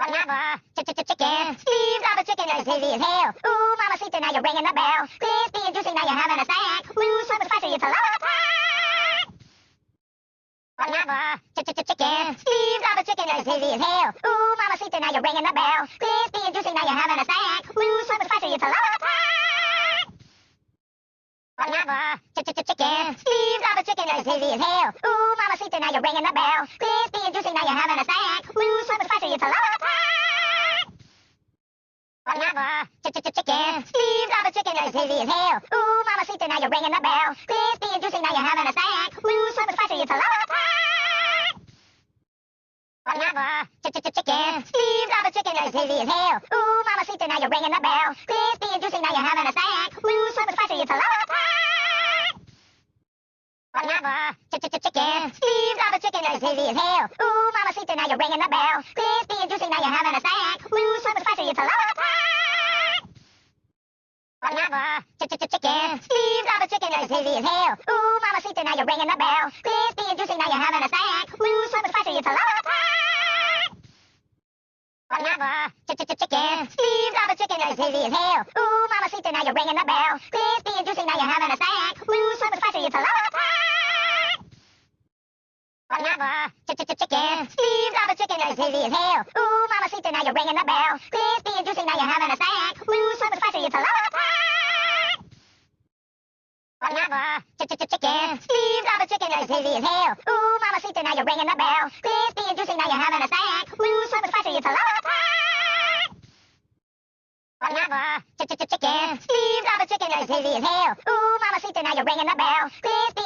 Pineapple, chicken. Steve got a chicken that's dizzy as hell. Ooh, mamacita, now you're ringing the bell. Crispy and juicy, now you're having a snack. Ooh, sweet and spicy, it's a lot. Pineapple, chicken. Steve got a chicken that's dizzy as hell. Ooh, mamacita, now you're ringing the bell. Crispy and juicy, now you're having a snack. Ooh, sweet and spicy, it's a lot. Pineapple, chicken. Steve got a chicken that's dizzy as hell. Ooh, mamacita, now you're ringing the bell. Crispy and juicy, now you're having a snack. Ooh, sweet and spicy, it's a lot. Pineapple, chicken. Steve got a chicken that's dizzy as hell. Ooh, mamacita, now you're ringing the bell. Crispy and juicy, now you're having a snack. Ooh, sweet and spicy, it's a lot. Pineapple, chicken. Steve got a chicken that's dizzy as hell. Ooh, mamacita, now you're ringing the bell. Crispy and juicy, now you're having a snack. Ooh, sweet and spicy, it's a lot. Pineapple, chicken. Steve got a chicken that's dizzy as hell. Ooh, mamacita, now you're ringing the bell. Crispy and juicy, now you're having a snack. Ooh, sweet and spicy, it's a lot. Pineapple, chicken. Steve got a chicken that's dizzy as hell. Ooh, mamacita, now you're ringing the bell. Crispy and juicy, now you're having a snack. Ooh, sweet and spicy, it's a lot. Pineapple, chicken. Steve got a chicken that's dizzy as hell. Ooh, mamacita, now you're ringing the bell. Crispy and juicy, now you're having a snack. Ooh, sweet and spicy, it's a lot. Pineapple, chicken. Steve got a chicken that's dizzy as hell. Ooh, mamacita, now you're ringing the bell. Crispy and juicy, now you're having a snack. Ooh, sweet and spicy, it's a lot. Pineapple, chicken. Steve got a chicken that's dizzy as hell. Ooh, mamacita, now you're ringing the bell. Crispy and juicy, now you're having a snack. Ooh, sweet and spicy, it's a lot. Pineapple, chicken. Steve got a chicken that's dizzy as hell. Ooh, mamacita, now you're ringing the bell. Crispy